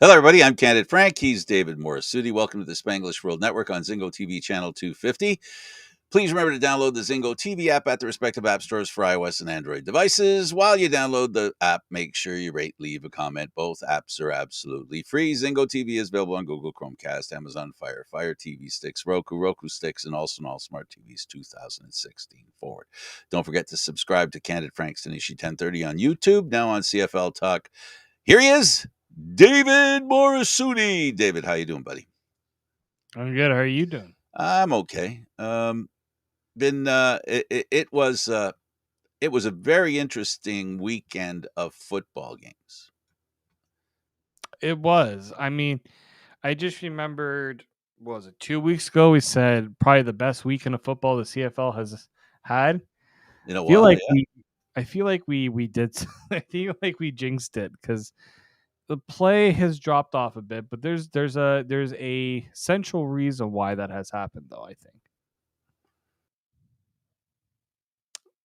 Hello, everybody. I'm Candid Frank. He's David Morassutti. Welcome to the Spanglish World Network on Zingo TV channel 250. Please remember to download the Zingo TV app at the respective app stores for iOS and Android devices. While you download the app, make sure you rate, leave a comment. Both apps are absolutely free. Zingo TV is available on Google Chromecast, Amazon Fire, Fire TV sticks, Roku sticks, and also on all smart TVs 2016 forward. Don't forget to subscribe to Candid Frank Stanisci 1030 on YouTube, now on CFL Talk. Here he is, David Morassutti. David, how you doing, buddy? I'm good. How are you doing? I'm okay. It was a very interesting weekend of football games. It was. I just remembered, what was it, 2 weeks ago? We said probably the best weekend of football the CFL has had. In a Feel while, like yeah. we, I feel like we did. I feel like we jinxed it because the play has dropped off a bit. But there's a central reason why that has happened, though. I think.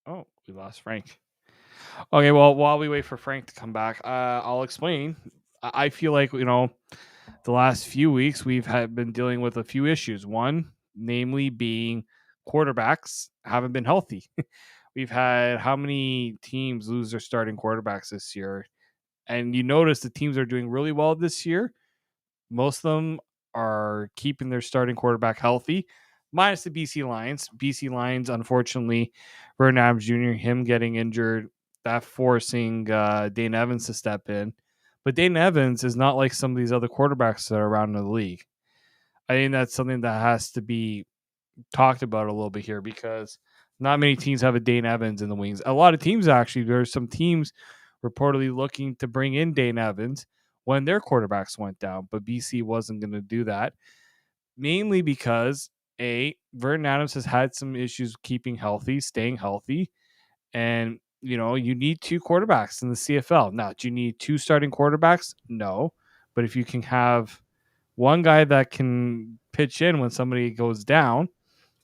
Oh, we lost Frank. Okay, well, while we wait for Frank to come back, I'll explain. I feel like the last few weeks we've been dealing with a few issues. One, namely, being quarterbacks haven't been healthy. We've had how many teams lose their starting quarterbacks this year? And you notice the teams are doing really well this year. Most of them are keeping their starting quarterback healthy, minus the BC Lions. BC Lions, unfortunately, Vernon Adams Jr., him getting injured, that forcing Dane Evans to step in. But Dane Evans is not like some of these other quarterbacks that are around in the league. I think that's something that has to be talked about a little bit here because not many teams have a Dane Evans in the wings. A lot of teams, actually, there's some teams reportedly looking to bring in Dane Evans when their quarterbacks went down, but BC wasn't going to do that, mainly because Vernon Adams has had some issues keeping healthy, staying healthy, and you need two quarterbacks in the CFL. Now, do you need two starting quarterbacks? No, but if you can have one guy that can pitch in when somebody goes down,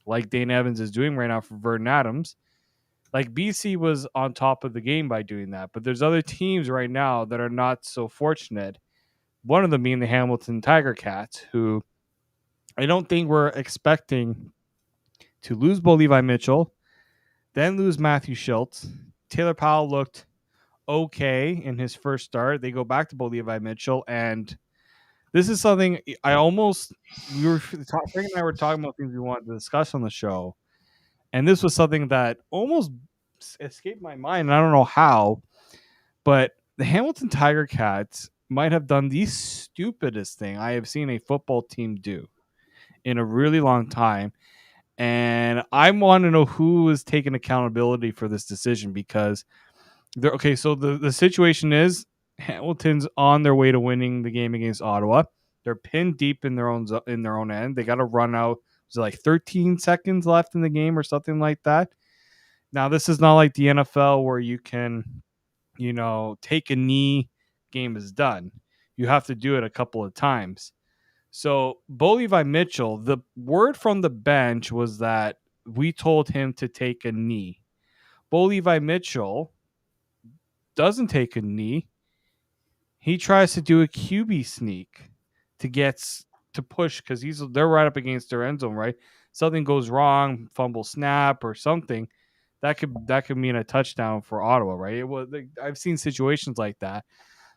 like Dane Evans is doing right now for Vernon Adams, like BC was on top of the game by doing that. But there's other teams right now that are not so fortunate. One of them being the Hamilton Tiger Cats, who I don't think we're expecting to lose Bo Levi Mitchell, then lose Matthew Schultz. Taylor Powell looked okay in his first start. They go back to Bo Levi Mitchell, and this is something Frank and I were talking about things we wanted to discuss on the show, and this was something that almost escaped my mind. And I don't know how, but the Hamilton Tiger Cats might have done the stupidest thing I have seen a football team do in a really long time. And I want to know who is taking accountability for this decision because they're okay. So the situation is Hamilton's on their way to winning the game against Ottawa. They're pinned deep in their own end. They got to run out. There's like 13 seconds left in the game or something like that. Now this is not like the NFL where you can, take a knee, game is done. You have to do it a couple of times. So Bo Levi Mitchell, the word from the bench was that we told him to take a knee. Bo Levi Mitchell doesn't take a knee. He tries to do a QB sneak to to push because they're right up against their end zone, right? Something goes wrong, fumble snap or something, that could mean a touchdown for Ottawa, right? I've seen situations like that.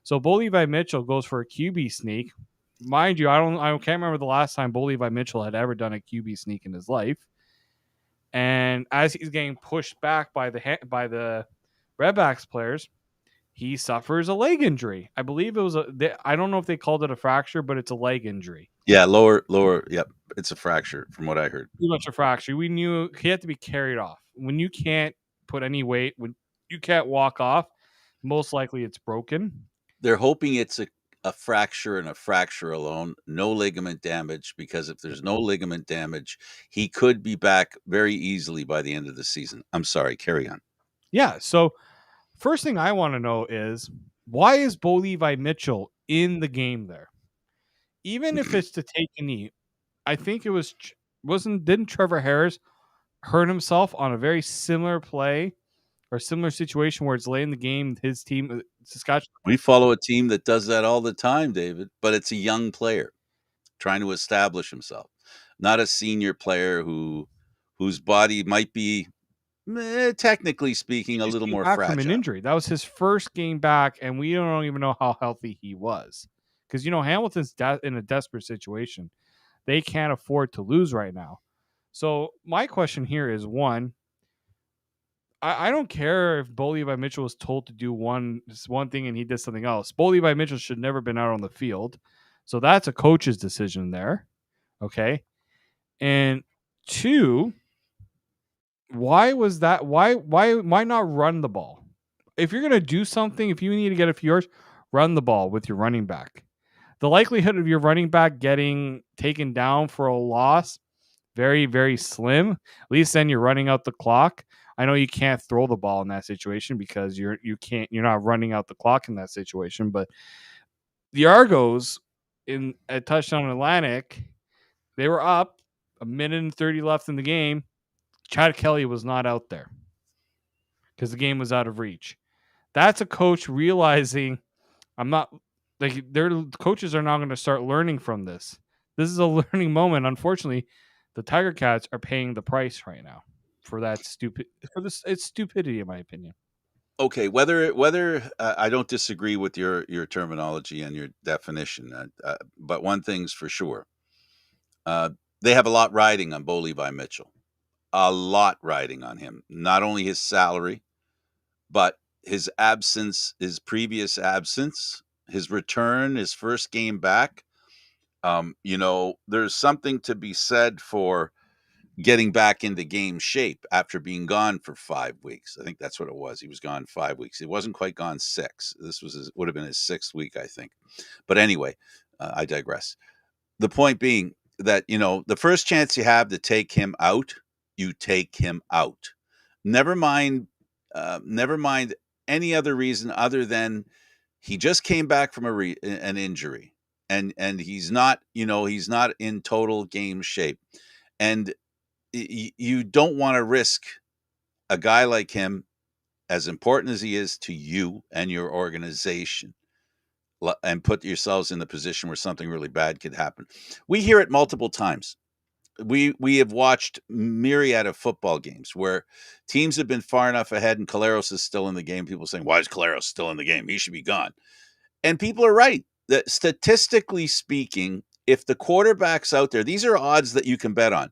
So Bo Levi Mitchell goes for a QB sneak. Mind you, I can't remember the last time Bo Levi Mitchell had ever done a QB sneak in his life. And as he's getting pushed back by the Redbacks players, he suffers a leg injury. I believe it was I don't know if they called it a fracture, but it's a leg injury. Yeah, lower. Yep, it's a fracture from what I heard. Pretty much a fracture. We knew he had to be carried off. When you can't put any weight, when you can't walk off, most likely it's broken. They're hoping it's a fracture and a fracture alone, no ligament damage, because if there's no ligament damage, he could be back very easily by the end of the season. I'm sorry, carry on. Yeah. So first thing I want to know is why is Bo Levi Mitchell in the game there? Even if it's to take a knee, I think it didn't Trevor Harris hurt himself on a very similar play or a similar situation where it's late in the game, his team, Saskatchewan. We follow a team that does that all the time, David, but it's a young player trying to establish himself, not a senior player whose body might be, technically He speaking, a just little came more back from an fragile. injury. That was his first game back, and we don't even know how healthy he was. Because Hamilton's in a desperate situation. They can't afford to lose right now. So my question here is one. I don't care if Bo Levi Mitchell was told to do one thing and he did something else. Bo Levi Mitchell should never been out on the field. So that's a coach's decision there. Okay. And two, why was that? Why not run the ball? If you're gonna do something, if you need to get a few yards, run the ball with your running back. The likelihood of your running back getting taken down for a loss, very, very slim. At least then you're running out the clock. I know you can't throw the ball in that situation because you're not running out the clock in that situation. But the Argos in a touchdown Atlantic, they were up a minute and 30 left in the game. Chad Kelly was not out there because the game was out of reach. That's a coach realizing I'm not like their coaches are now going to start learning from this. This is a learning moment. Unfortunately, the Tiger Cats are paying the price right now for that it's stupidity in my opinion. Okay, whether I don't disagree with your terminology and your definition, but one thing's for sure: uh, they have a lot riding on Bo Levi Mitchell, a lot riding on him. Not only his salary, but his absence, his previous absence, his return, his first game back. There's something to be said for getting back into game shape after being gone for 5 weeks. I think that's what it was. He was gone 5 weeks. He wasn't quite gone 6. Would have been his 6th week, I think. But anyway, I digress. The point being that the first chance you have to take him out, you take him out. Never mind. Never mind any other reason other than he just came back from an injury, and he's not in total game shape, and you don't want to risk a guy like him, as important as he is to you and your organization, and put yourselves in the position where something really bad could happen. We hear it multiple times. We have watched myriad of football games where teams have been far enough ahead and Caleros is still in the game. People saying, "Why is Caleros still in the game? He should be gone." And people are right. That statistically speaking, if the quarterback's out there, these are odds that you can bet on.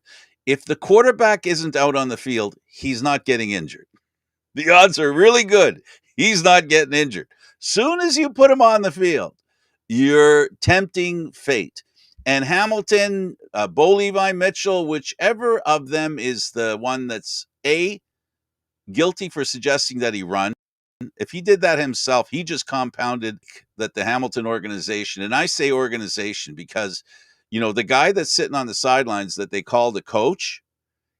If the quarterback isn't out on the field, he's not getting injured. The odds are really good. He's not getting injured. Soon as you put him on the field, you're tempting fate. And Hamilton, Bo Levi Mitchell, whichever of them is the one that's guilty for suggesting that he run. If he did that himself, he just compounded that the Hamilton organization, and I say organization because, the guy that's sitting on the sidelines that they call the coach,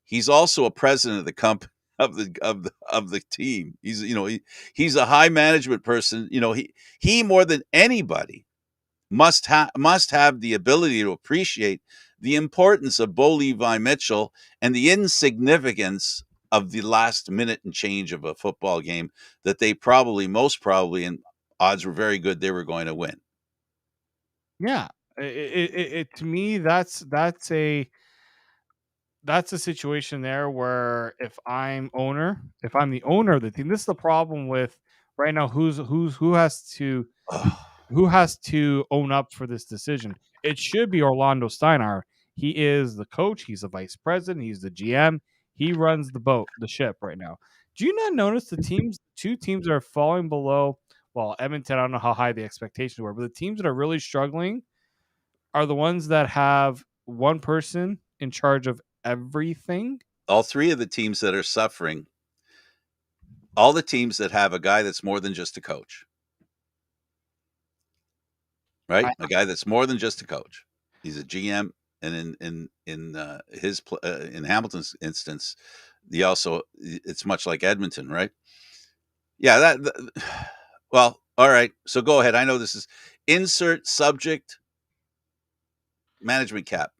he's also a president of the company of the team. He's a high management person. He more than anybody must have the ability to appreciate the importance of Bo Levi Mitchell and the insignificance of the last minute and change of a football game that they most probably, and odds were very good they were going to win. Yeah. To me that's a situation there where if I'm the owner of the team, this is the problem with right now Oh, who has to own up for this decision. It should be Orlando Steinauer. He is the coach, he's the vice president, he's the GM. He runs the ship right now. Do you not notice two teams that are falling below? Well, Edmonton, I don't know how high the expectations were, but the teams that are really struggling are the ones that have one person in charge of everything. all three of the teams that are suffering, all the teams that have a guy that's more than just a coach, right? I, A guy that's more than just a coach. He's a GM, and in Hamilton's instance, it's much like Edmonton, right? Yeah, well, all right. So go ahead. I know this is insert subject management cap.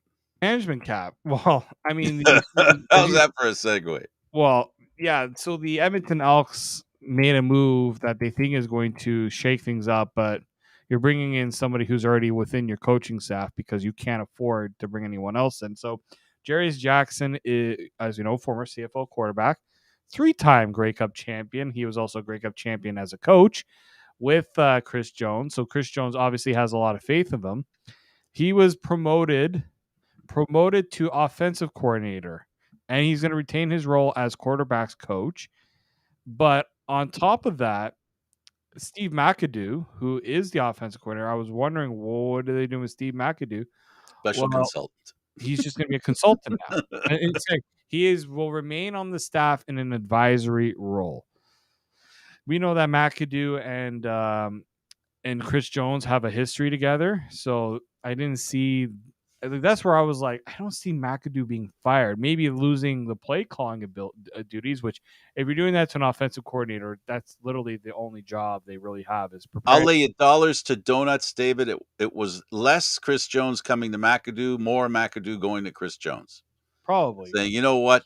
management cap. Well, I mean, if How's you that for a segue? well, Yeah, so the Edmonton Elks made a move that they think is going to shake things up, but you're bringing in somebody who's already within your coaching staff because you can't afford to bring anyone else in. So Jarius Jackson is, as you know, former CFL quarterback, three-time Grey Cup champion. He was also a Grey Cup champion as a coach with Chris Jones. So Chris Jones obviously has a lot of faith in him. He was promoted to offensive coordinator, and he's going to retain his role as quarterbacks coach. But on top of that, Steve McAdoo, who is the offensive coordinator, I was wondering, what are they doing with Steve McAdoo? Special Well, consultant. he's just going to be a consultant now. And it's like will remain on the staff in an advisory role. We know that McAdoo and Chris Jones have a history together, so I didn't see. I think that's where I was like, I don't see McAdoo being fired. Maybe losing the play calling duties, which if you're doing that to an offensive coordinator, that's literally the only job they really have is I'll preparing. lay you dollars to donuts, David. It was less Chris Jones coming to McAdoo, more McAdoo going to Chris Jones, Probably. saying, "You know what?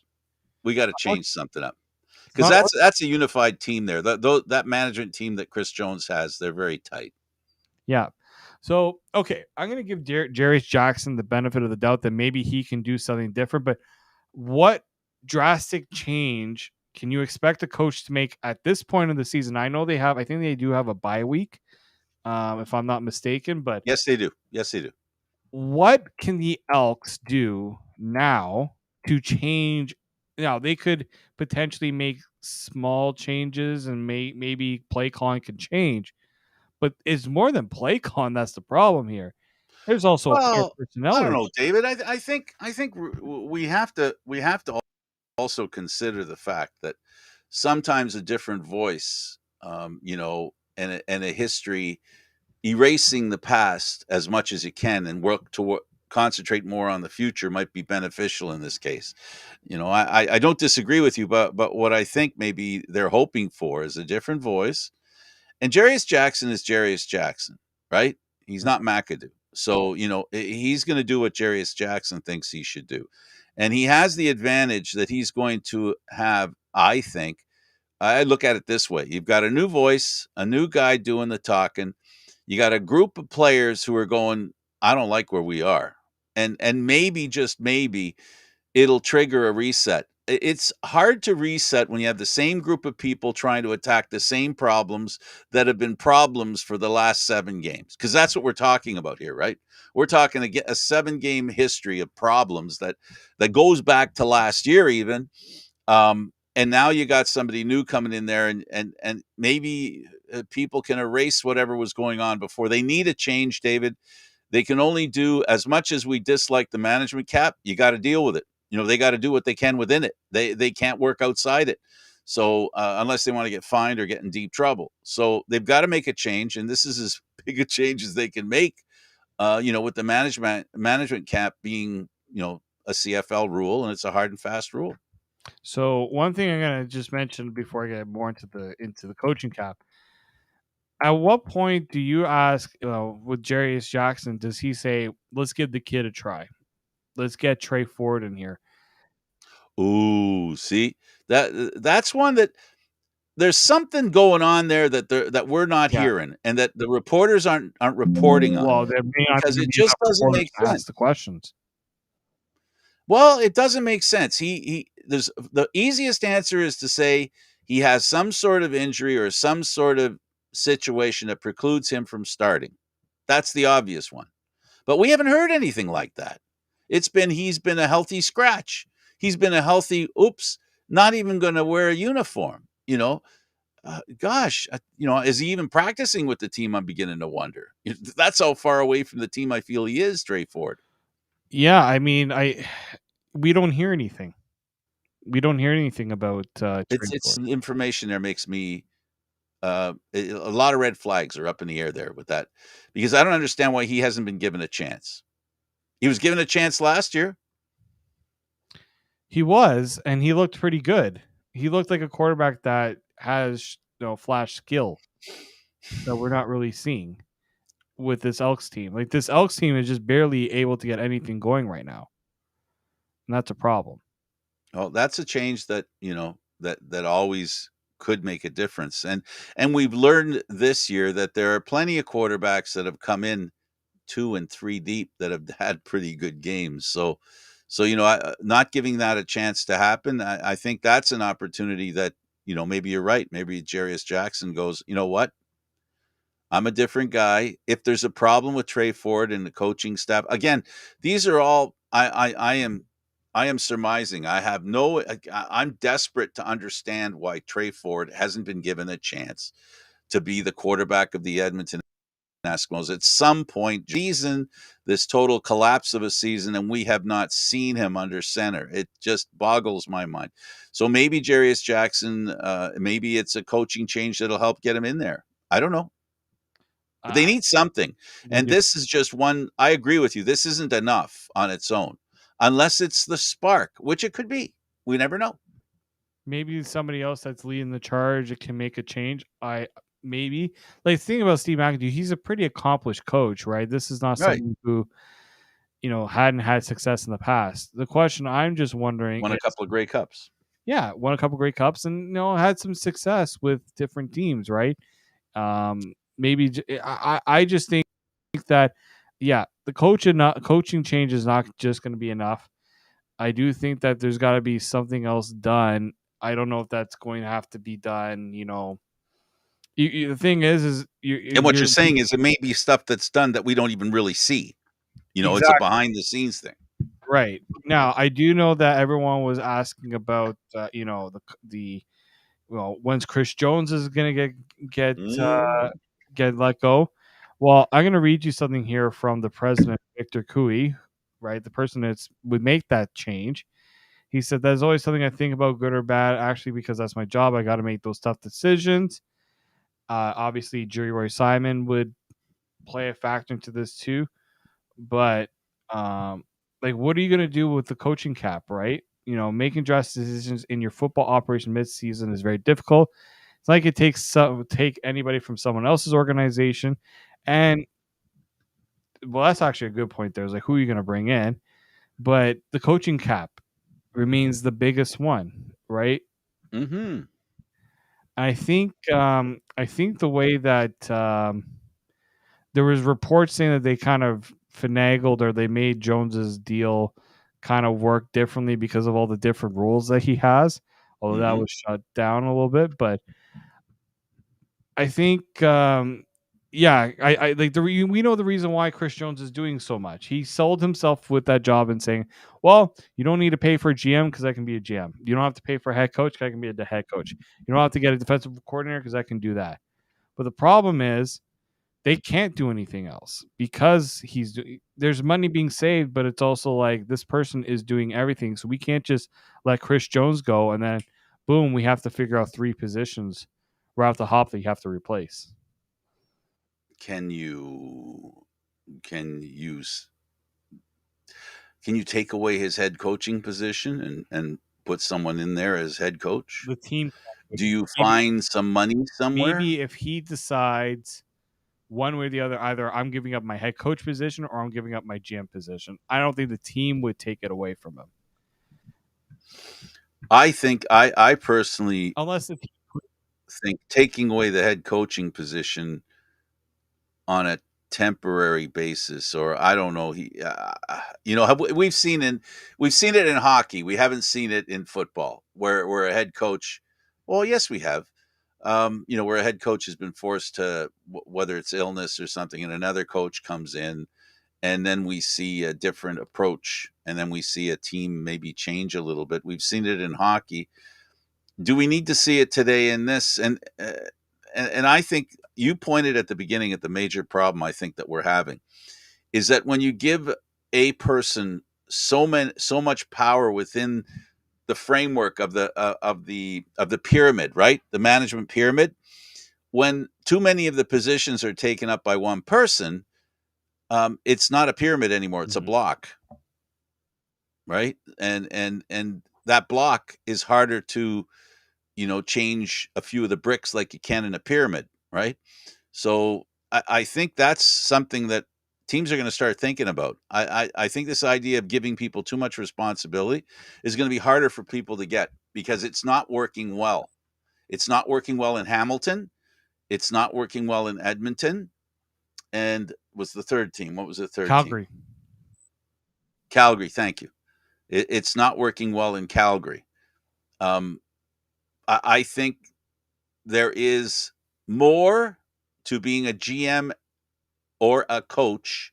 We got to Or- change something up." It's Because not. that's a unified team there. That management team that Chris Jones has, they're very tight. Yeah. So okay, I'm gonna give Jarius Jackson the benefit of the doubt that maybe he can do something different. But what drastic change can you expect a coach to make at this point of the season? I know they have. I think they do have a bye week, if I'm not mistaken. But Yes, they do. Yes, they do. what can the Elks do now to change? Now they could potentially make small changes and maybe play calling can change, but it's more than play calling that's the problem here. There's also a player Well, I personnel don't issue. know, David. I think we have to also consider the fact that sometimes a different voice, and a history, erasing the past as much as you can and work to concentrate more on the future might be beneficial in this case. I don't disagree with you, but what I think maybe they're hoping for is a different voice. And Jarius Jackson is Jarius Jackson, right? He's not McAdoo. So, he's going to do what Jarius Jackson thinks he should do. And he has the advantage that he's going to have, I think. I look at it this way: you've got a new voice, a new guy doing the talking. You got a group of players who are going, I don't like where we are. And maybe, just maybe, it'll trigger a reset. It's hard to reset when you have the same group of people trying to attack the same problems that have been problems for the last 7 games. Because that's what we're talking about here, right? We're talking a 7-game history of problems that goes back to last year, even. And now you got somebody new coming in there, and maybe people can erase whatever was going on before. They need a change, David. They can only do as much as we dislike the management cap. You got to deal with it. They got to do what they can within it. They can't work outside it. So unless they want to get fined or get in deep trouble, so they've got to make a change, and this is as big a change as they can make. With the management cap being a CFL rule, and it's a hard and fast rule. So one thing I'm gonna just mention before I get more into the coaching cap. At what point do you ask, with Jarius Jackson, does he say, let's give the kid a try? Let's get Trey Ford in here. Ooh, see, that's one that there's something going on there that we're not Yeah. hearing, and that the reporters aren't reporting on, Well, there may not because even it be just enough doesn't reporters make to ask sense. the questions. Well, it doesn't make sense. There's the easiest answer is to say he has some sort of injury or some sort of situation that precludes him from starting. That's the obvious one. But we haven't heard anything like that. He's been a healthy scratch. He's been a healthy oops, not even going to wear a uniform, gosh, is he even practicing with the team? I'm beginning to wonder. That's how far away from the team I feel he is, Trey Ford. Yeah, I mean, we don't hear anything. We don't hear anything about Trey It's Ford. information there makes me a lot of red flags are up in the air there with that, because I don't understand why he hasn't been given a chance. He was given a chance last year. He was, and he looked pretty good. He looked like a quarterback that has flash skill that we're not really seeing with this Elks team. Like this Elks team is just barely able to get anything going right now, and that's a problem. Oh, that's a change that that always could make a difference. And we've learned this year that there are plenty of quarterbacks that have come in 2 and 3 deep that have had pretty good games. So not giving that a chance to happen, I think that's an opportunity that, maybe you're right. Maybe Jarius Jackson goes, you know what? I'm a different guy. If there's a problem with Trey Ford and the coaching staff, again, these are all I am surmising. I have no. I'm desperate to understand why Trey Ford hasn't been given a chance to be the quarterback of the Edmonton Eskimos at some point. Season this total collapse of a season, and we have not seen him under center. It just boggles my mind. So maybe Jarius Jackson. Maybe it's a coaching change that'll help get him in there. I don't know. But they I need something. they And do. this is just one. I agree with you. This isn't enough on its own, unless it's the spark, which it could be. We never know. Maybe somebody else that's leading the charge that can make a change. I maybe like think about Steve McAdoo. He's a pretty accomplished coach, right? This is not Right. someone who hadn't had success in the past. The question I'm just wondering Won a is, couple of Grey Cups. yeah, won a couple Great Cups and had some success with different teams, right? Maybe I just think that yeah, the coaching change is not just going to be enough. I do think that there's got to be something else done. I don't know if that's going to have to be done. The thing is And what you're you're saying is it may be stuff that's done that we don't even really see. It's a exactly behind the scenes thing. right now. I do know that everyone was asking about the when's Chris Jones is going to get Mm. get let go. Well, I'm going to read you something here from the president, Victor Cooey, right? The person that would make that change. He said, "There's always something I think about, good or bad. Actually, because that's my job, I got to make those tough decisions. Obviously, Jerry Roy Simon would play a factor into this too. But like, what are you going to do with the coaching cap, right? Making drastic decisions in your football operation mid-season is very difficult. It's like it take anybody from someone else's organization, and well, that's actually a good point. There's like, who are you going to bring in? But the coaching cap remains the biggest one, right? Mhm. I think the way that there was reports saying that they kind of finagled or they made Jones's deal kind of work differently because of all the different rules that he has. Although that Mhm. was shut down a little bit, but I think yeah, I like we know the reason why Chris Jones is doing so much. He sold himself with that job and saying, "Well, you don't need to pay for a GM because I can be a GM. You don't have to pay for a head coach because I can be a head coach. You don't have to get a defensive coordinator because I can do that." But the problem is they can't do anything else because there's money being saved, but it's also like this person is doing everything, so we can't just let Chris Jones go and then boom, we have to figure out three positions right off the hop that you have to replace. Can you can you s can you take away his head coaching position and put someone in there as head coach? The team Do you maybe find some money somewhere? maybe if he decides one way or the other, either I'm giving up my head coach position or I'm giving up my GM position. I don't think the team would take it away from him I personally unless the team. think taking away the head coaching position on a temporary basis, or I don't know, we've seen it in hockey. We haven't seen it in football where a head coach, well, yes, we have. Where a head coach has been forced to, whether it's illness or something, and another coach comes in, and then we see a different approach, and then we see a team maybe change a little bit. We've seen it in hockey. Do we need to see it today in this? And I think you pointed at the beginning at the major problem I think that we're having is that when you give a person so much power within the framework of the pyramid, right? The management pyramid, when too many of the positions are taken up by one person, it's not a pyramid anymore. It's a Mhm. block, right? And that block is harder to change a few of the bricks like you can in a pyramid, right? So I think that's something that teams are going to start thinking about. I think this idea of giving people too much responsibility is going to be harder for people to get. because it's not working well. It's not working well in Hamilton. It's not working well in Edmonton. And was the third team? What was the third team? Calgary. Calgary. Thank you. It's not working well in Calgary. Um, I think there is more to being a GM or a coach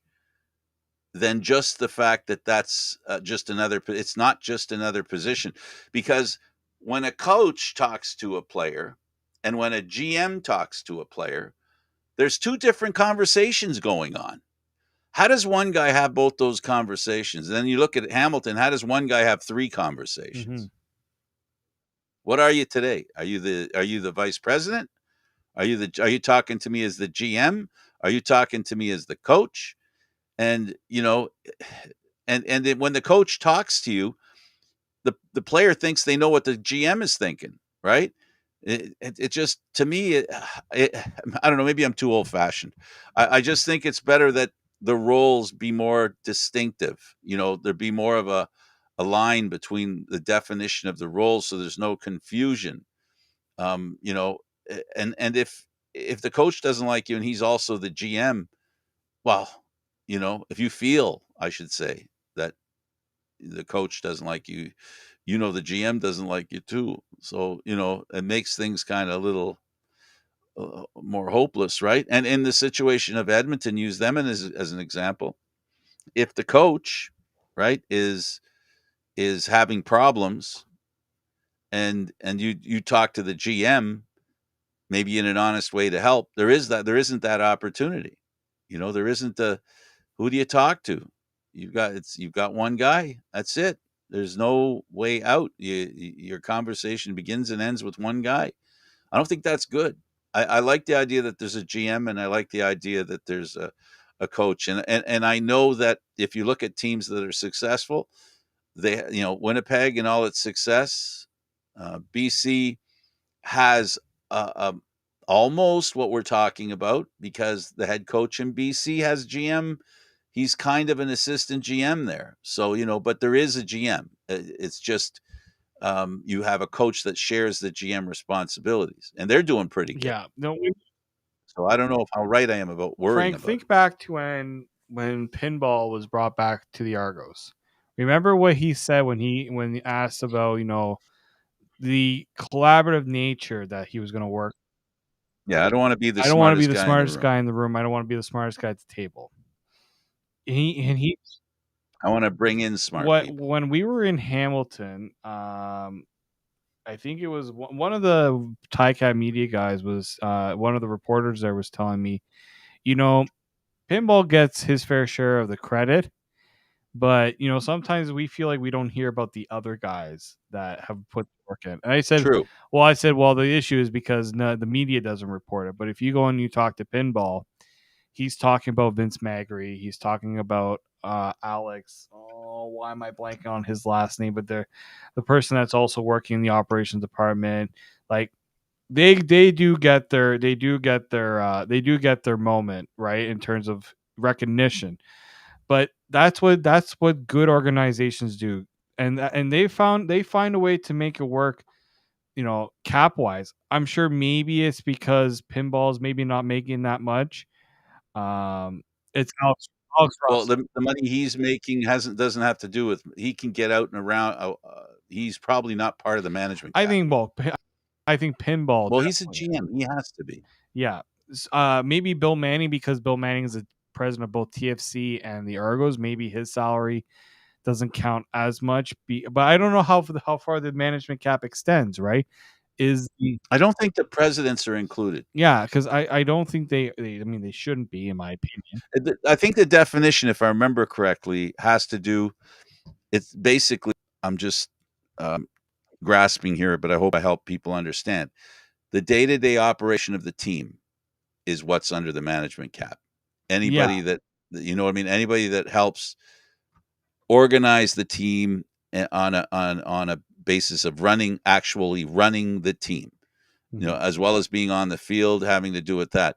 than just the fact that that's just another. It's not just another position, because when a coach talks to a player and when a GM talks to a player, there's two different conversations going on. How does one guy have both those conversations? And then you look at Hamilton. How does one guy have three Mm-hmm. conversations? What are you today? Are you the vice president? Are you talking to me as the GM? Are you talking to me as the coach? And and then when the coach talks to you, the player thinks they know what the GM is thinking, right? It just, to me, I don't know. Maybe I'm too old fashioned. I just think it's better that the roles be more distinctive. There be more of a line between the definition of the roles, so there's no confusion. Um, you know, and if the coach doesn't like you and he's also the GM, well, if you feel, I should say, that the coach doesn't like you, the GM doesn't like you too. So, it makes things kind of a little more hopeless, right? And in the situation of Edmonton, use them as an example. If the coach, right, is having problems, and you talk to the GM, maybe in an honest way to help, there isn't that opportunity. There isn't a who do you talk to? You've got one guy. That's it. There's no way out. Your conversation begins and ends with one guy. I don't think that's good. I like the idea that there's a GM, and I like the idea that there's a coach. And I know that if you look at teams that are successful, Winnipeg and all its success, BC has almost what we're talking about, because the head coach in BC has GM. He's kind of an assistant GM there. So, but there is a GM. It's just you have a coach that shares the GM responsibilities, and they're doing pretty good. Yeah. No, So I don't know how right I am about worrying Frank, about think it. back to when pinball was brought back to the Argos. Remember what he said when he asked about the collaborative nature that he was going to work. Yeah, I don't want to be the I don't want to be smartest the guy in the smartest room. guy in the room. I don't want to be the smartest guy at the table. He I want to bring in smart what people. when we were in Hamilton, I think it was one of the Tycat media guys was one of the reporters there was telling me, pinball gets his fair share of the credit, but sometimes we feel like we don't hear about the other guys that have put the work in. And True. I said, well, the issue is because the media doesn't report it. But if you go and you talk to pinball, he's talking about Vince Magri. He's talking about Alex. Oh, why am I blanking on his last name? But the person that's also working in the operations department. Like they do get their moment, right, in terms of recognition. But that's what good organizations do, and they find a way to make it work. Cap wise, I'm sure maybe it's because pinball's maybe not making that much. It's Alex Well, Ross. the money he's making doesn't have to do with, he can get out and around. He's probably not part of the management I cap. think well, I think pinball Well, he's a definitely is. GM. He has to be. Yeah. Maybe Bill Manning, because Bill Manning is the president of both TFC and the Argos. Maybe his salary doesn't count as much. But I don't know how far the management cap extends. Right? Is the I don't think the presidents are included. Yeah, because I don't think I mean, they shouldn't be, in my opinion. I think the definition, if I remember correctly, has to do. It's basically, I'm just grasping here, but I hope I help people understand. The day-to-day operation of the team is what's under the management cap. Yeah. Anybody you know what I mean? Anybody that helps organize the team on a basis of actually running the team, Mhm. as well as being on the field, having to do with that.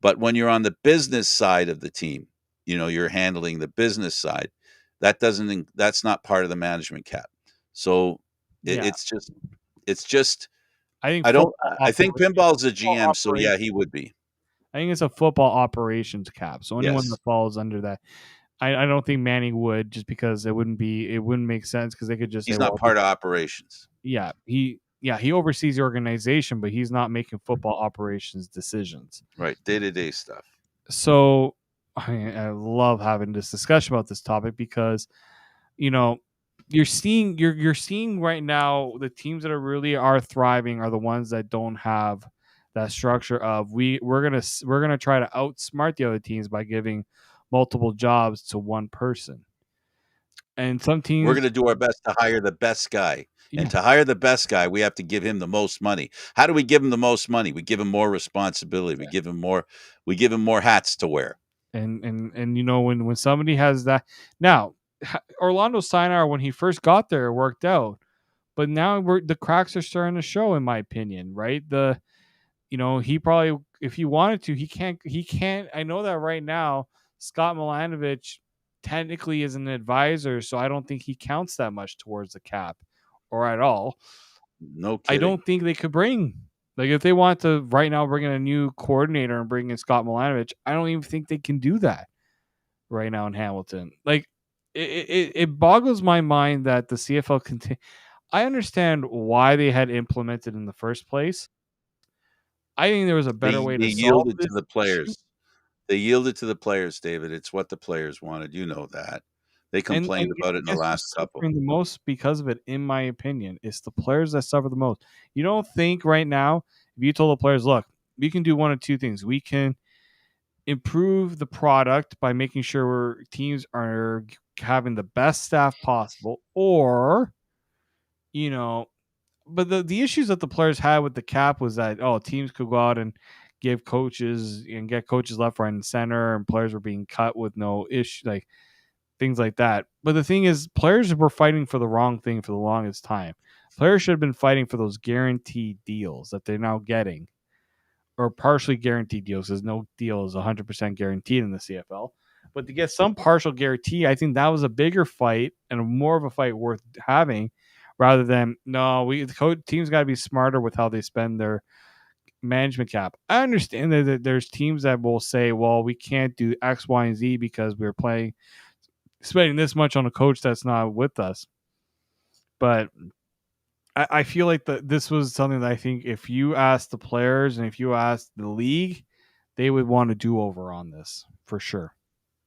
But when you're on the business side of the team, you're handling the business side. That's not part of the management cap. So Yeah. it's just. It's just I think I don't. football I think Pinball's a GM, so operation. yeah, he would be. I think it's a football operations cap. So anyone Yes, that falls under that, I don't think Manning would, just because it wouldn't make sense, because they could just say, he's not well, part of operations. he oversees the organization, but he's not making football operations decisions. Right, day-to-day stuff. So I love having this discussion about this topic, because you know you're seeing right now the teams that are thriving are the ones that don't have that structure of we're gonna try to outsmart the other teams by giving multiple jobs to one person. And some We're teams, gonna do our best to hire the best guy, and yeah, to hire the best guy, we have to give him the most money. How do we give him the most money? We give him more responsibility. We give him more hats to wear. and when somebody has that now, Orlando Steinauer, when he first got there, it worked out, but now the cracks are starting to show, in my opinion. Right, he probably, if he wanted to, he can't. I know that right now Scott Milanovich technically is an advisor, so I don't think he counts that much towards the cap, or at all. No I kidding. don't think they could bring, like, if they want to right now bring in a new coordinator and bring in Scott Milanovich, I don't even think they can do that right now in Hamilton. Like, it boggles my mind that the CFL I understand why they had implemented in the first place. I think there was a better They way they to solve yielded this to the issue. players. They yielded to the players, David. It's what the players wanted. You know that. They And complained about it in the guess who's last couple. suffering the most because of it, in my opinion? It's the players that suffer the most. You don't think right now, if you told the players, look, we can do one of two things. We can improve the product by making sure teams are having the best staff possible, or, you know, but the issues that the players had with the cap was that, teams could go out and give coaches and get coaches left, right, and center, and players were being cut with no issue, like things like that. But the thing is, players were fighting for the wrong thing for the longest time. Players should have been fighting for those guaranteed deals that they're now getting, or partially guaranteed deals, because no deal is 100% guaranteed in the CFL. But to get some partial guarantee, I think that was a bigger fight, and more of a fight worth having, rather than, no, the teams got to be smarter with how they spend their management cap. I understand that there's teams that will say, well, we can't do X, Y, and Z because we're spending this much on a coach that's not with us. But I feel like this was something that I think if you ask the players and if you ask the league, they would want to do over on this for sure.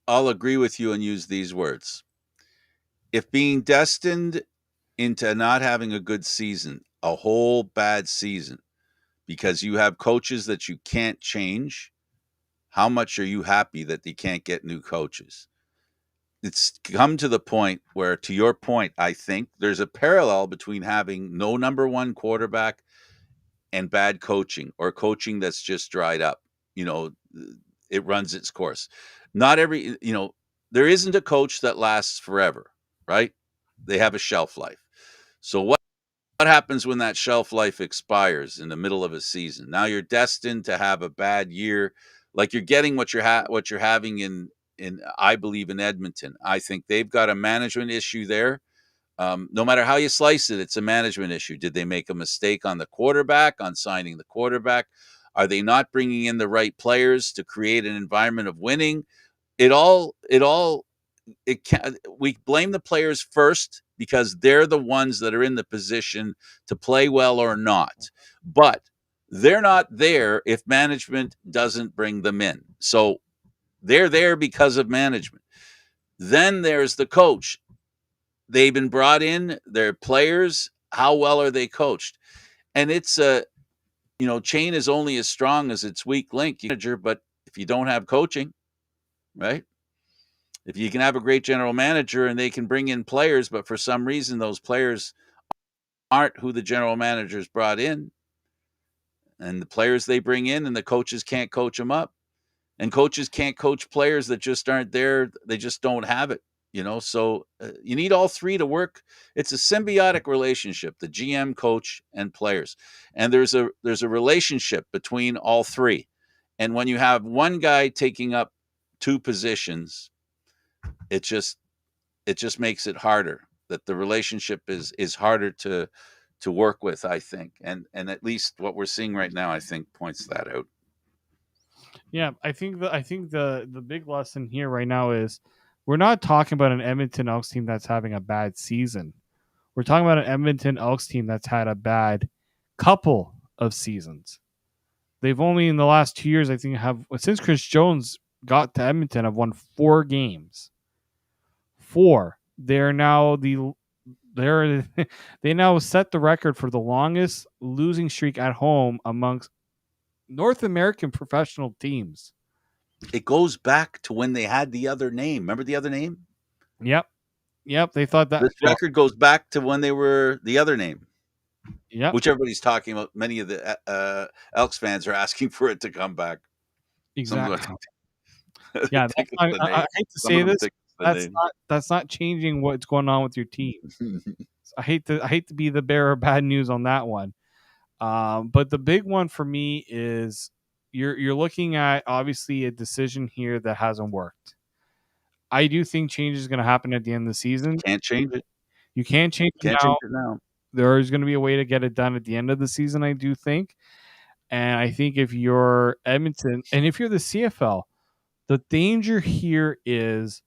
I'll agree with you and use these words. If being destined into not having a good season, a whole bad season, because you have coaches that you can't change, how much are you happy that they can't get new coaches? It's come to the point where, to your point, I think there's a parallel between having no number one quarterback and bad coaching, or coaching that's just dried up. You know, it runs its course. Not every, there isn't a coach that lasts forever, right? They have a shelf life. So what happens when that shelf life expires in the middle of a season? Now you're destined to have a bad year, like you're getting what you're having in I believe in Edmonton. I think they've got a management issue there. No matter how you slice it, it's a management issue. Did they make a mistake on the quarterback, on signing the quarterback? Are they not bringing in the right players to create an environment of winning? We blame the players first because they're the ones that are in the position to play well or not. But they're not there if management doesn't bring them in. So they're there because of management. Then there's the coach. They've been brought in, they're players. How well are they coached? And it's a, chain is only as strong as its weak link. Manager, but if you don't have coaching, right? If you can have a great general manager and they can bring in players, but for some reason those players aren't who the general manager's brought in, and the players they bring in and the coaches can't coach them up, and coaches can't coach players that just aren't there, they just don't have it. So you need all three to work. It's a symbiotic relationship, the GM, coach, and players, and there's a relationship between all three. And when you have one guy taking up two positions, it just makes it harder. That the relationship is harder to work with, I think. And at least what we're seeing right now, I think, points that out. Yeah, I think the big lesson here right now is we're not talking about an Edmonton Elks team that's having a bad season. We're talking about an Edmonton Elks team that's had a bad couple of seasons. They've only in the last 2 years, I think, have since Chris Jones got to Edmonton, have won 4 games. Four. They're now they're they now set the record for the longest losing streak at home amongst North American professional teams. It goes back to when they had the other name. Remember the other name? Yep. Yep. They thought that. This record goes back to when they were the other name, Yep. which everybody's talking about. Many of the Elks fans are asking for it to come back. Some of Exactly. them Yeah. think it's the I name. hate to Some of say them this. think it's the That's name. not changing what's going on with your team. I hate to be the bearer of bad news on that one. But the big one for me is you're looking at obviously a decision here that hasn't worked. I do think change is going to happen at the end of the season. Can't change it. You can't change it Can't now. change it now. There is going to be a way to get it done at the end of the season, I do think. And I think if you're Edmonton and if you're the CFL, the danger here is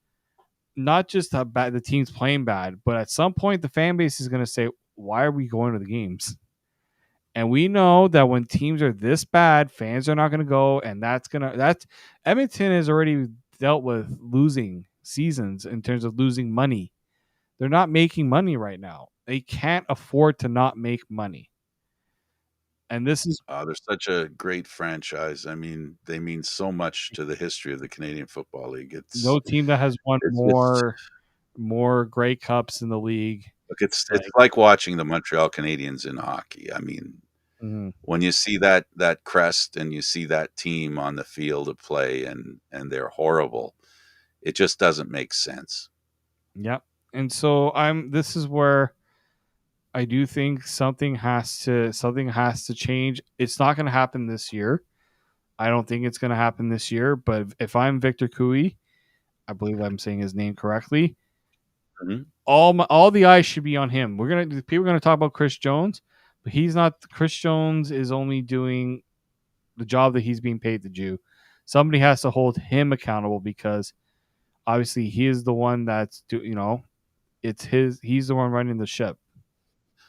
not just how bad the team's playing bad, but at some point the fan base is going to say, "Why are we going to the games?" And we know that when teams are this bad, fans are not going to go, and that's Edmonton has already dealt with losing seasons in terms of losing money. They're not making money right now. They can't afford to not make money. And this is They're such a great franchise. I mean, they mean so much to the history of the Canadian Football League. no team that has won It's more Grey Cups in the league. look, it's Like, like watching the Montreal Canadiens in hockey. I mean, mhm. when you see that crest and you see that team on the field of play and they're horrible, it just doesn't make sense. Yep. And so this is where I do think something has to change. It's not going to happen this year. I don't think it's going to happen this year, but if I'm Victor Cooey, I believe I'm saying his name correctly. Mhm. All the eyes should be on him. People are going to talk about Chris Jones, but he's not. Chris Jones is only doing the job that he's being paid to do. Somebody has to hold him accountable because obviously he is the one it's he's the one running the ship.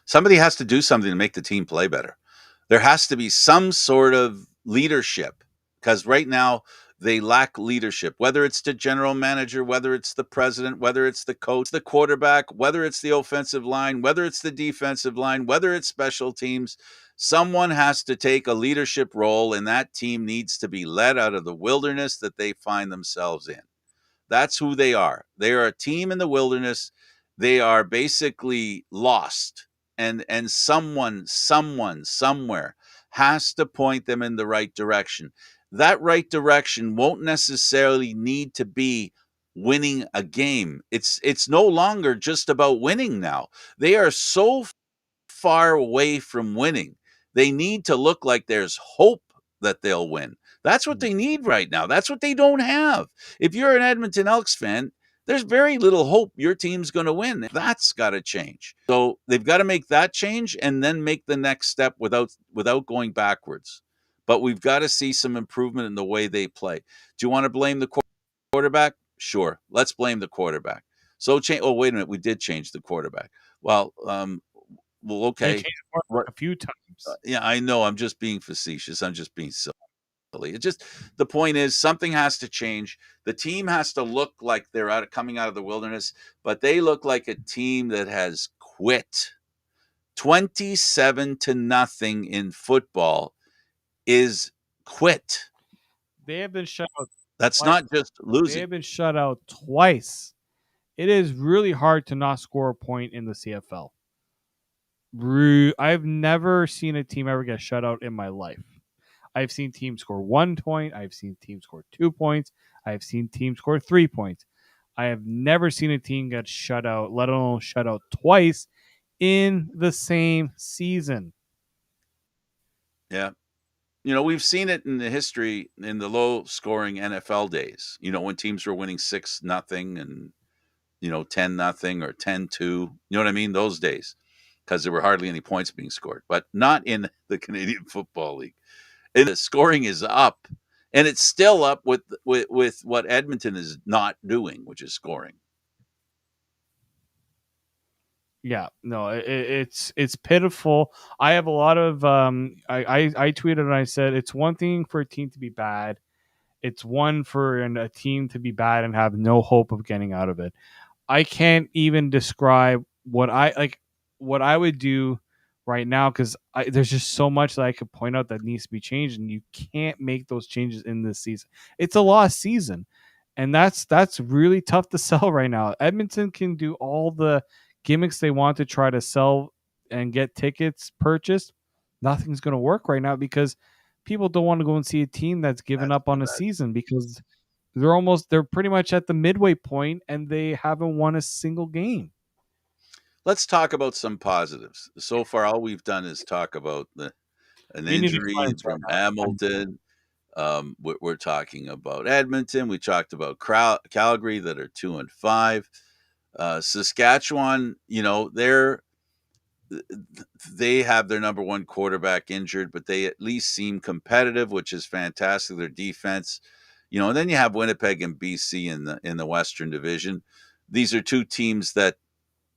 Somebody has to do something to make the team play better. There has to be some sort of leadership because right now they lack leadership, whether it's the general manager, whether it's the president, whether it's the coach, the quarterback, whether it's the offensive line, whether it's the defensive line, whether it's special teams. Someone has to take a leadership role, and that team needs to be led out of the wilderness that they find themselves in. That's who they are. They are a team in the wilderness. They are basically lost. And someone somewhere has to point them in the right direction. That right direction won't necessarily need to be winning a game. It's no longer just about winning now. They are so far away from winning. They need to look like there's hope that they'll win. That's what they need right now. That's what they don't have. If you're an Edmonton Elks fan, there's very little hope your team's going to win. That's got to change. So they've got to make that change and then make the next step without going backwards. But we've got to see some improvement in the way they play. Do you want to blame the quarterback? Sure, let's blame the quarterback. So change. Oh, wait a minute, we did change the quarterback. Well, They okay. changed it What? a few times. Yeah, I know. I'm just being facetious. I'm just being silly. It just the point is something has to change. The team has to look like they're coming out of the wilderness, but they look like a team that has quit. 27-0 in football is quit. They have been shut out That's twice. not just They losing. have been shut out twice. It is really hard to not score a point in the CFL. I've never seen a team ever get shut out in my life. I've seen teams score 1 point. I've seen teams score 2 points. I've seen teams score 3 points. I have never seen a team get shut out, let alone shut out twice in the same season. Yeah. We've seen it in the history in the low scoring NFL days, when teams were winning 6-0 and 10-0 or 10-2. You know what I mean? Those days. because there were hardly any points being scored, but not in the Canadian Football League. And the scoring is up, and it's still up with what Edmonton is not doing, which is scoring. Yeah, no, it's pitiful. I have a lot of I tweeted and I said it's one thing for a team to be bad. It's one for a team to be bad and have no hope of getting out of it. I can't even describe what I would do right now because there's just so much that I could point out that needs to be changed, and you can't make those changes in this season. It's a lost season, and that's really tough to sell right now. Edmonton can do all the gimmicks they want to try to sell and get tickets purchased. Nothing's going to work right now because people don't want to go and see a team that's given That's up on a bad. season because they're pretty much at the midway point and they haven't won a single game. Let's talk about some positives. So far, all we've done is talk about an We need to injury cleanse right from now. Hamilton. We're talking about Edmonton. We talked about Calgary that are 2-5. Saskatchewan, they have their number one quarterback injured, but they at least seem competitive, which is fantastic. Their defense, and then you have Winnipeg and BC in the Western Division. These are two teams that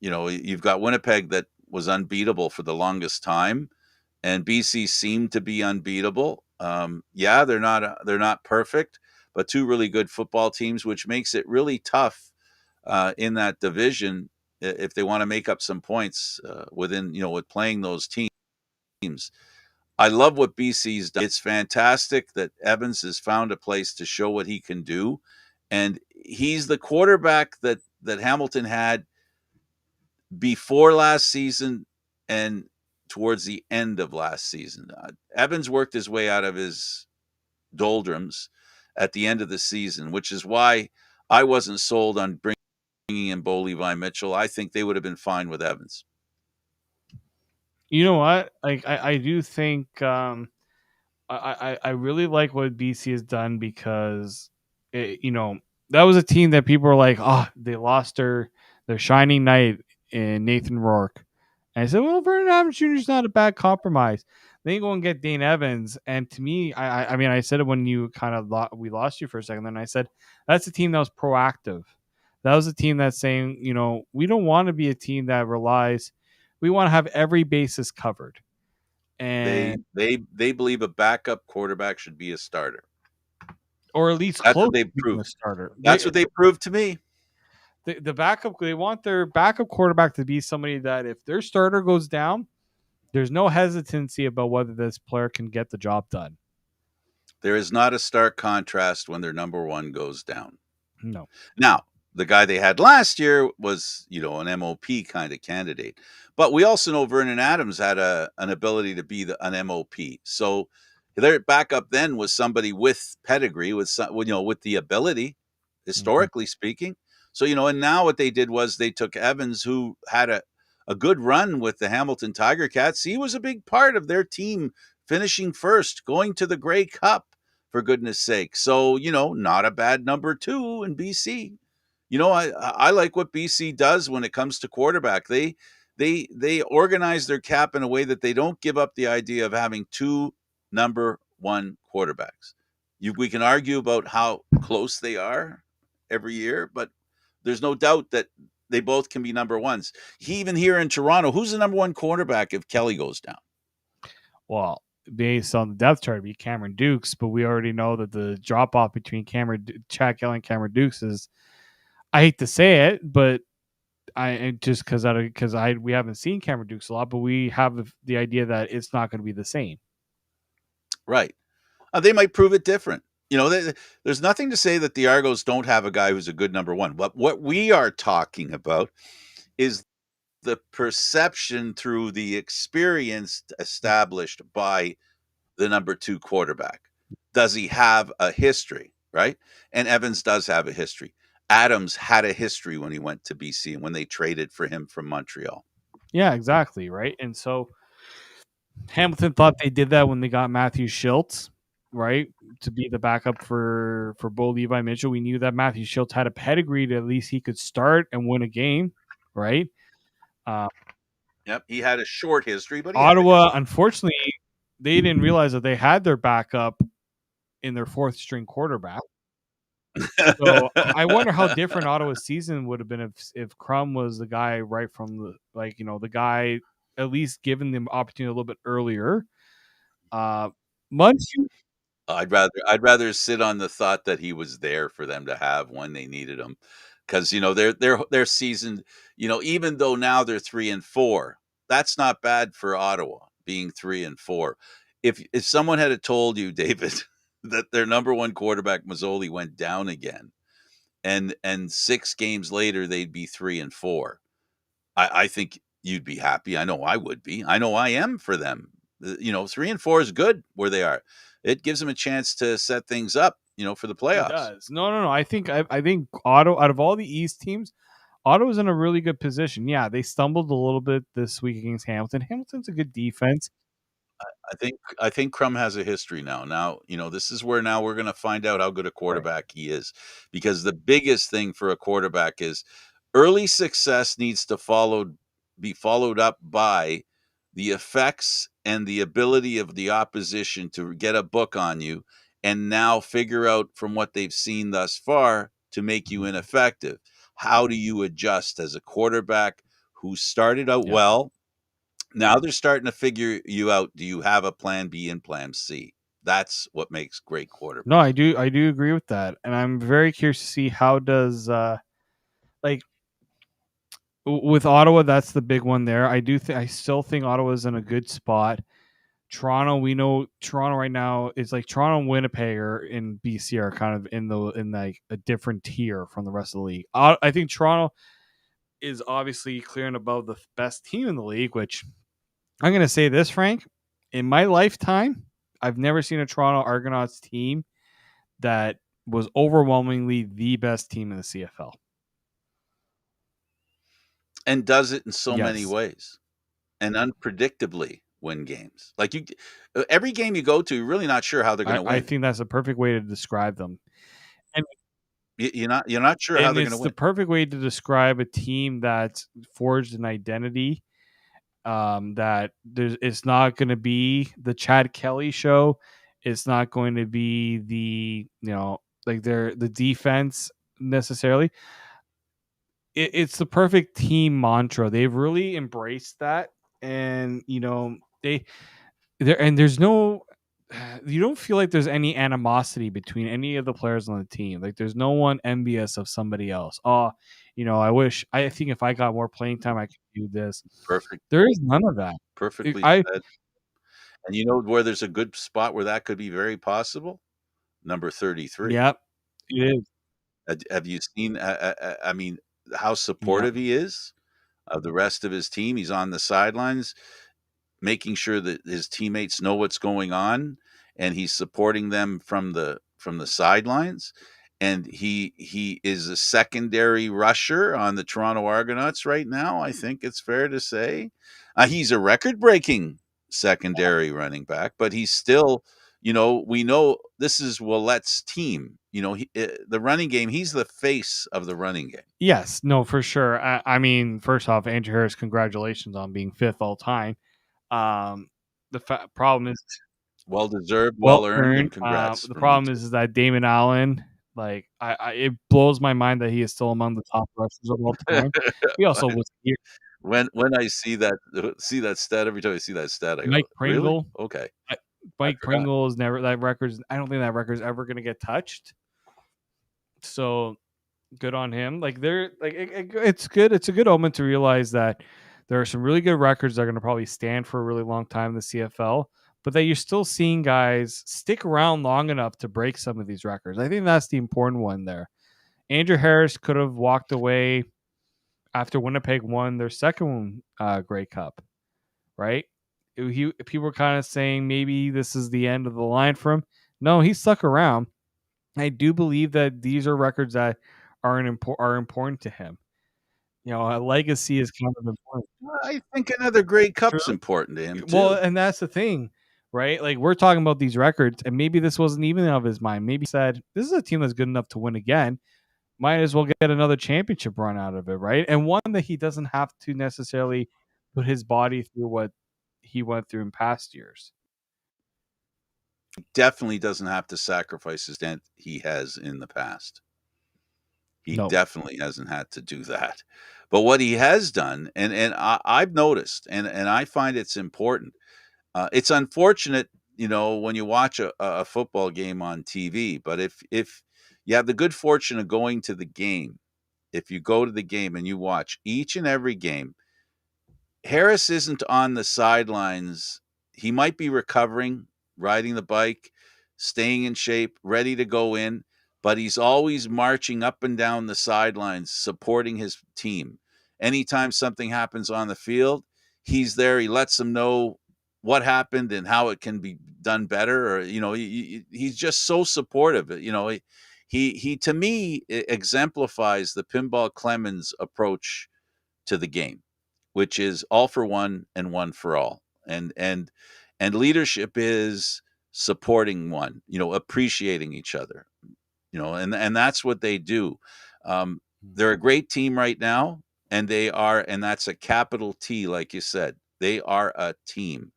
you've got Winnipeg that was unbeatable for the longest time, and BC seemed to be unbeatable. Yeah, they're not perfect, but two really good football teams, which makes it really tough in that division if they want to make up some points with playing those teams. I love what BC's done. It's fantastic that Evans has found a place to show what he can do, and he's the quarterback that Hamilton had before last season and towards the end of last season. Evans worked his way out of his doldrums at the end of the season, which is why I wasn't sold on bringing in Bo Levi Mitchell. I think they would have been fine with Evans. You know what? Like I do think I really like what BC has done because that was a team that people were like, oh, they lost their shining knight in Nathan Rourke. And I said, well, Vernon Adams Jr. is not a bad compromise. Then you go and get Dane Evans, and to me, I mean, I said it when you kind of we lost you for a second. Then I said that's a team that was proactive. That was a team that's saying, we don't want to be a team that relies. We want to have every basis covered, They and they believe a backup quarterback should be a starter. or at least That's close what they to being a proved. starter. That's what they proved to me. The backup, they want their backup quarterback to be somebody that if their starter goes down, there's no hesitancy about whether this player can get the job done. There is not a stark contrast when their number one goes down. No. Now, the guy they had last year was, an MOP kind of candidate. But we also know Vernon Adams had an ability to be an MOP. So their backup then was somebody with pedigree, with the ability, Mhm. historically speaking. So, and now what they did was they took Evans, who had a good run with the Hamilton Tiger Cats. He was a big part of their team finishing first, going to the Grey Cup, for goodness sake. So, not a bad number two in BC. I like what BC does when it comes to quarterback. They organize their cap in a way that they don't give up the idea of having two number one quarterbacks. We can argue about how close they are every year, but there's no doubt that they both can be number ones. Even here in Toronto, who's the number one quarterback if Kelly goes down? Well, based on the depth chart, it'd be Cameron Dukes, but we already know that the drop off between Chad Kelly and Cameron Dukes is. I hate to say it, but I just because we haven't seen Cameron Dukes a lot, but we have the idea that it's not going to be the same. Right. They might prove it different. There's nothing to say that the Argos don't have a guy who's a good number one. But what we are talking about is the perception through the experience established by the number two quarterback. Does he have a history, right? And Evans does have a history. Adams had a history when he went to BC and when they traded for him from Montreal. Yeah, exactly. Right. And so Hamilton thought they did that when they got Matthew Schultz, right, to be the backup for Bo Levi Mitchell. We knew that Matthew Schultz had a pedigree to at least he could start and win a game, right? Yep, he had a short history, but he had a Ottawa, history. unfortunately, they didn't realize that they had their backup in their fourth string quarterback. So I wonder how different Ottawa's season would have been if Crum was the guy right from the guy at least given the opportunity a little bit earlier. Uh, Muncie, I'd rather sit on the thought that he was there for them to have when they needed him, because their season, even though now they're 3-4, that's not bad for Ottawa being 3-4. If someone had told you, David, that their number one quarterback Mazzoli went down again, and 6 games later they'd be 3-4, I think you'd be happy. I know I would be. I know I am for them. 3-4 is good where they are. It gives them a chance to set things up, for the it playoffs. does. No. I think Ottawa, out of all the East teams, Ottawa's in a really good position. Yeah, they stumbled a little bit this week against Hamilton. Hamilton's a good defense. I think Crum has a history now. Now, this is where now we're going to find out how good a Right. quarterback he is, because the biggest thing for a quarterback is early success needs to be followed up by the effects and the ability of the opposition to get a book on you and now figure out from what they've seen thus far to make you ineffective. How do you adjust as a quarterback who started out Yeah. well? Now they're starting to figure you out. Do you have a plan B and plan C? That's what makes great No, quarterbacks. I do agree with that. And I'm very curious to see how does like with Ottawa, that's the big one there. I still think Ottawa's in a good spot. Toronto, we know Toronto right now is like Toronto and Winnipeg are in BC are kind of in like a different tier from the rest of the league. I think Toronto is obviously clearing above the best team in the league, which I'm going to say this, Frank. In my lifetime, I've never seen a Toronto Argonauts team that was overwhelmingly the best team in the CFL. And does it in so many Yes. ways and unpredictably win games. Like every game you go to, you're really not sure how they're going to I win. think that's a perfect way to describe them. And You're not sure how and they're going to it's the win. perfect way to describe a team that's forged an identity that it's not going to be the Chad Kelly show. It's not going to be like the defense necessarily. It's the perfect team mantra. They've really embraced that, and there's no you don't feel like there's any animosity between any of the players on the team. Like there's no one envious of somebody else. Oh, I think if I got more playing time, I could do this. Perfect, There is none of that. perfectly I said. And you know where there's a good spot where that could be very possible? Number 33. Yep, it is. Have you seen? I mean, how Yep. supportive he is of the rest of his team. He's on the sidelines, making sure that his teammates know what's going on, and he's supporting them from the sidelines. And he is a secondary rusher on the Toronto Argonauts right now. I think it's fair to say he's a record-breaking secondary running back, but he's still. We know this is Willette's team. The running game. He's the face of the running game. Yes, no, for sure. I mean, first off, Andrew Harris, congratulations on being fifth all time. Um, problem is Well deserved, well well earned, earned. and congrats The from me problem too. is that Damon Allen, like, it blows my mind that he is still among the top rushers of all time. He also was here. When I see that stat, every time I see that stat, I go, Mike "Really? Pringle. Okay, I- I Mike forgot." Pringle is never that record's. I don't think that record's ever going to get touched. So good on him. Like it's good. It's a good omen to realize that there are some really good records that are going to probably stand for a really long time in the CFL, but that you're still seeing guys stick around long enough to break some of these records. I think that's the important one there. Andrew Harris could have walked away after Winnipeg won their second Grey Cup, right? People were kind of saying maybe this is the end of the line for him. No, he stuck around. I do believe that these are records that are important to him. A legacy is kind of important. I think another Grey True. Cup's important to him Well, too. and that's the thing, right? Like we're talking about these records, and maybe this wasn't even of his mind. Maybe he said, "This is a team that's good enough to win again. Might as well get another championship run out of it, right?" And one that he doesn't have to necessarily put his body through what he went through in past years. Definitely doesn't have to sacrifice his dent he has in the past. He No. definitely hasn't had to do that. But what he has done, and I've noticed, and I find it's important. It's unfortunate, when you watch a football game on TV. But if you have the good fortune of going to the game, if you go to the game and you watch each and every game, Harris isn't on the sidelines. He might be recovering, riding the bike, staying in shape, ready to go in, but he's always marching up and down the sidelines, supporting his team. Anytime something happens on the field, he's there. He lets them know what happened and how it can be done better. Or he's just so supportive. He to me exemplifies the Pinball Clemens approach to the game, which is all for one and one for all. And leadership is supporting one, appreciating each other, and that's what they do. Um, they're a great team right now, and that's a capital T, like you said. They are a team,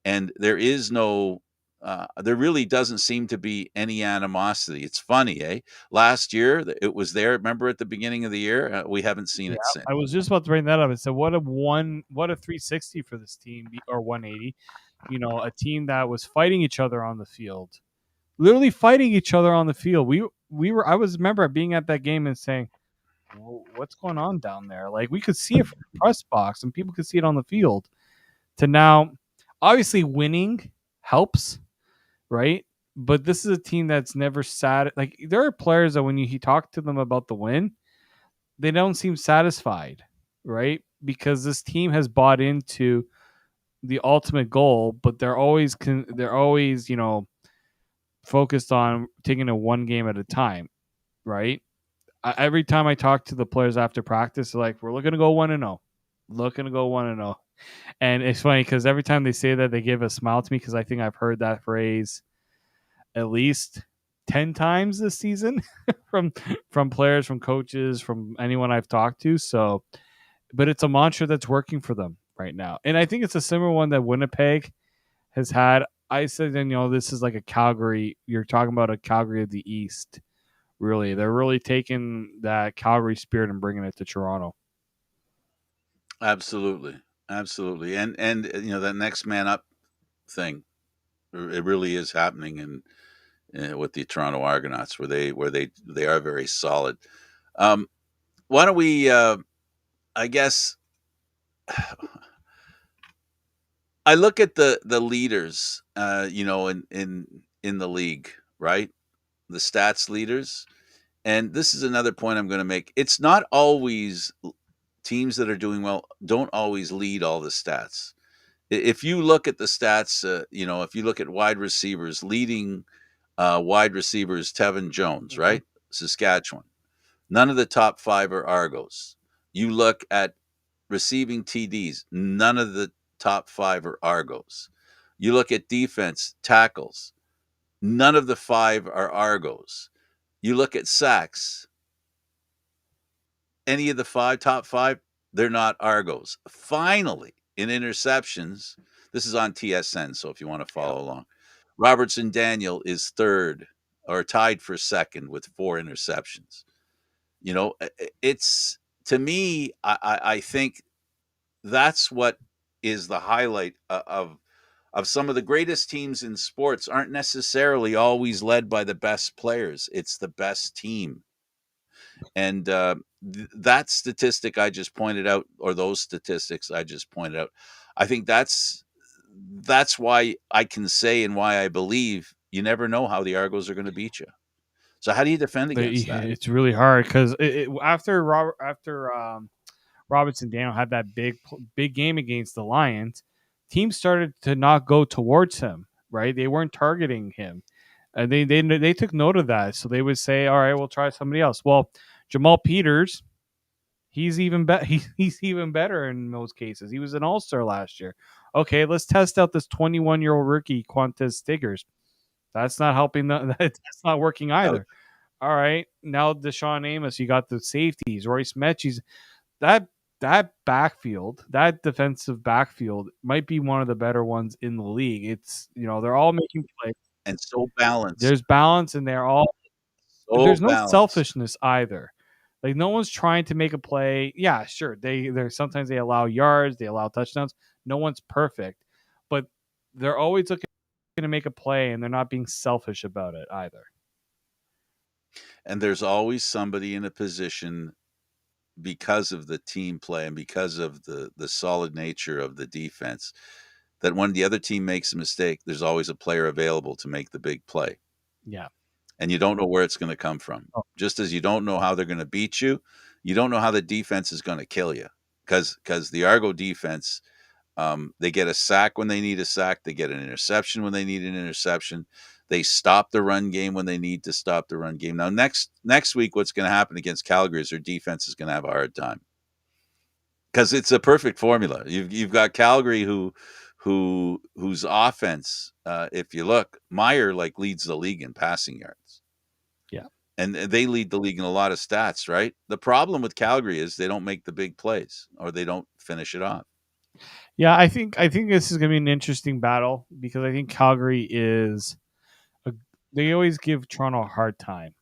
and there really doesn't seem to be any animosity. It's funny, eh? Last year it was there. Remember at the beginning of the year, we haven't seen Yeah, it since. I was just about to bring that up. And so what a 360 for this team, or 180. A team that was fighting each other on the field, literally fighting each other on the field. We were. I was remember being at that game and saying, "What's going on down there?" Like we could see it from the press box, and people could see it on the field. To now, obviously, winning helps, right? But this is a team that's never sad. Like there are players that when you talk to them about the win, they don't seem satisfied, right? Because this team has bought into the ultimate goal, but they're always focused on taking it one game at a time, right? Every time I talk to the players after practice, they're like, "We're looking to go 1-0, looking to go 1-0," and it's funny because every time they say that, they give a smile to me because I think I've heard that phrase at least 10 times this season from players, from coaches, from anyone I've talked to. So, but it's a mantra that's working for them right now. And I think it's a similar one that Winnipeg has had. I said, this is like a Calgary. You're talking about a Calgary of the East. Really, they're really taking that Calgary spirit and bringing it to Toronto. Absolutely, absolutely, and that next man up thing, it really is happening with the Toronto Argonauts, where they are very solid. Um, why don't we? I guess I look at the leaders, in the league, right? The stats leaders, and this is another point I'm going to make. It's not always teams that are doing well don't always lead all the stats. If you look at the stats, if you look at wide receivers, leading wide receivers, Tevin Jones, Mhm. right? Saskatchewan. None of the top five are Argos. You look at receiving TDs, none of the top five are Argos. You look at defense, tackles, none of the five are Argos. You look at sacks, any of the top five, they're not Argos. Finally, in interceptions, this is on TSN, so if you want to Yep. follow along, Robertson Daniel is third or tied for second with 4 interceptions. It's to me, I think that's what is the highlight of some of the greatest teams in sports aren't necessarily always led by the best players. It's the best team. And that statistic I just pointed out, or those statistics I just pointed out, I think that's why I can say and why I believe you never know how the Argos are going to beat you. So how do you defend against that? It's really hard because after Robertson Daniel had that big game against the Lions, teams started to not go towards him. Right, they weren't targeting him, and they took note of that. So they would say, "All right, we'll try somebody else." Well, Jamal Peters, he's even better. He's even better in most cases. He was an All Star last year. Okay, let's test out this 21-year-old rookie Quantes Stiggers. That's not helping. That's not working Out. either. All right, now Deshaun Amos, you got the safeties, Royce Metchie's. That that backfield, that defensive backfield might be one of the better ones in the league. It's, they're all making plays. And so balanced. There's balance and they're all So there's no balanced. selfishness either. Like no one's trying to make a play. Yeah, sure. They're sometimes they allow yards, they allow touchdowns. No one's perfect, but they're always looking to make a play and they're not being selfish about it either. And there's always somebody in a position because of the team play and because of the solid nature of the defense that when the other team makes a mistake, there's always a player available to make the big play. Yeah. And you don't know where it's going to come from. Oh, Just as you don't know how they're going to beat you, you don't know how the defense is going to kill you. Because the Argo defense, they get a sack when they need a sack. They get an interception when they need an interception. They stop the run game when they need to stop the run game. Now, next week, what's going to happen against Calgary is their defense is going to have a hard time because it's a perfect formula. You've got Calgary whose offense, if you look, Meyer like leads the league in passing yards, yeah. and they lead the league in a lot of stats. Right. The problem with Calgary is they don't make the big plays or they don't finish it off. Yeah, I think this is going to be an interesting battle because I think Calgary is a, they always give Toronto a hard time.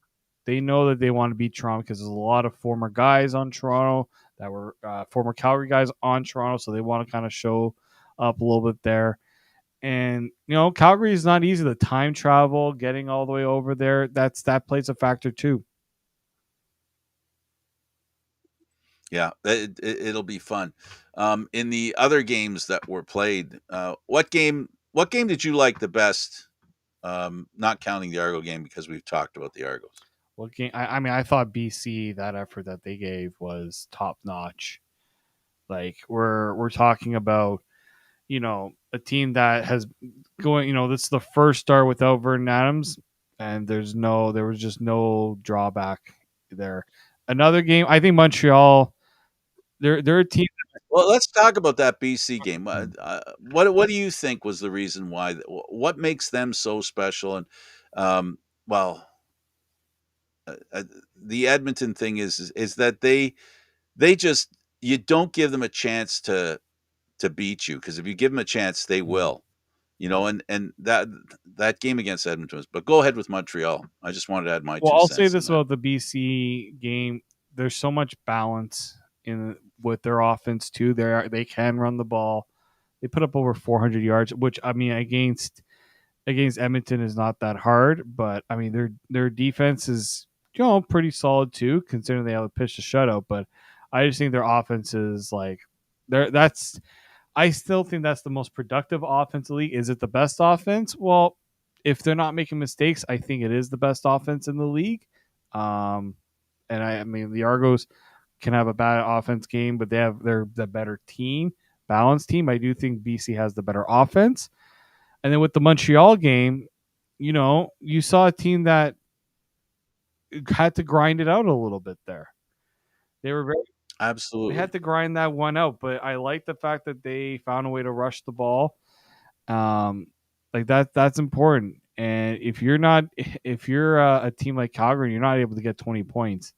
They know that they want to beat Toronto because there's a lot of former guys on Toronto that were former Calgary guys on Toronto, so they want to kind of show up a little bit there. And Calgary is not easy. The time travel, getting all the way over there, that plays a factor too. Yeah, it'll be fun. In the other games that were played, what game did you like the best? Not counting the Argo game because we've talked about the Argos. What game? I mean, I thought BC, that effort that they gave was top notch. Like we're talking about a team that has going. This is the first start without Vernon Adams, and there was just no drawback there. Another game, I think Montreal. They're a team. Well, let's talk about that BC game. What do you think was the reason why? What makes them so special? And um, well, the Edmonton thing is that they just you don't give them a chance to beat you because if you give them a chance, they will. And that game against Edmonton was. But go ahead with Montreal. I just wanted to add my Well, two I'll say cents in this that. about the BC game: there's so much balance in with their offense too. They can run the ball. They put up over 400 yards, which I mean against Edmonton is not that hard, but I mean their defense is pretty solid too, considering they have pitched a shutout. But I just think their offense is like that's I still think that's the most productive offense in the league. Is it the best offense? Well, if they're not making mistakes, I think it is the best offense in the league. Um, and I mean the Argos can have a bad offense game, but they're the better team, balanced team. I do think BC has the better offense. And then with the Montreal game, you saw a team that had to grind it out a little bit there. They were very they Absolutely. had to grind that one out, but I like the fact that they found a way to rush the ball. Like that's important. And if you're a team like Calgary, and you're not able to get 20 points.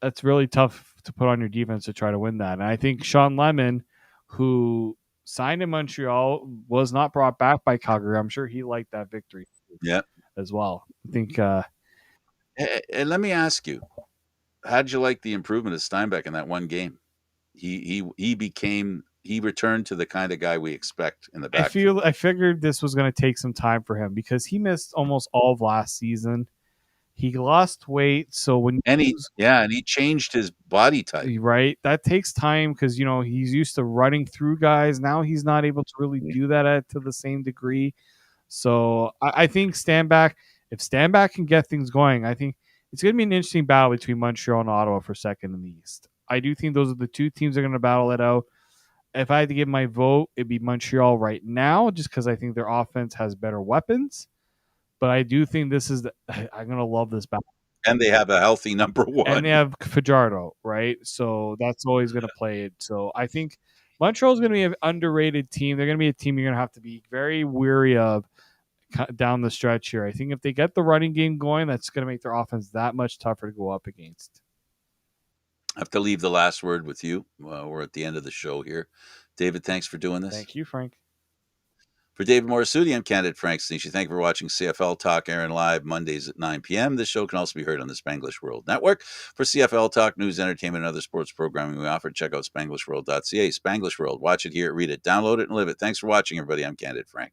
That's really tough to put on your defense to try to win that. And I think Sean Lemon, who signed in Montreal, was not brought back by Calgary. I'm sure he liked that victory Yeah. as well. I think And let me ask you, how did you like the improvement of Steinbeck in that one game? He returned to the kind of guy we expect in the backfield. I figured this was going to take some time for him because he missed almost all of last season. He lost weight, so when And he changed his body type. right, that takes time because he's used to running through guys. Now he's not able to really do that to the same degree. So I think Stanback, if Stanback can get things going, I think it's going to be an interesting battle between Montreal and Ottawa for second in the East. I do think those are the two teams that are going to battle it out. If I had to give my vote, it'd be Montreal right now, just because I think their offense has better weapons. But I do think I'm going to love this battle. And they have a healthy number And one. they have Fajardo, right? So that's always going to play it. So I think Montreal is going to be an underrated team. They're going to be a team you're going to have to be very weary of down the stretch here. I think if they get the running game going, that's going to make their offense that much tougher to go up against. I have to leave the last word with you. We're at the end of the show here. David, thanks for doing this. Thank you, Frank. For David Morassutti, I'm Candid Frank Stanisci. Thank you for watching CFL Talk, airing live Mondays at 9 p.m. This show can also be heard on the Spanglish World Network. For CFL Talk, news, entertainment, and other sports programming we offer, check out SpanglishWorld.ca. Spanglish World. Watch it, hear it, read it, download it, and live it. Thanks for watching, everybody. I'm Candid Frank.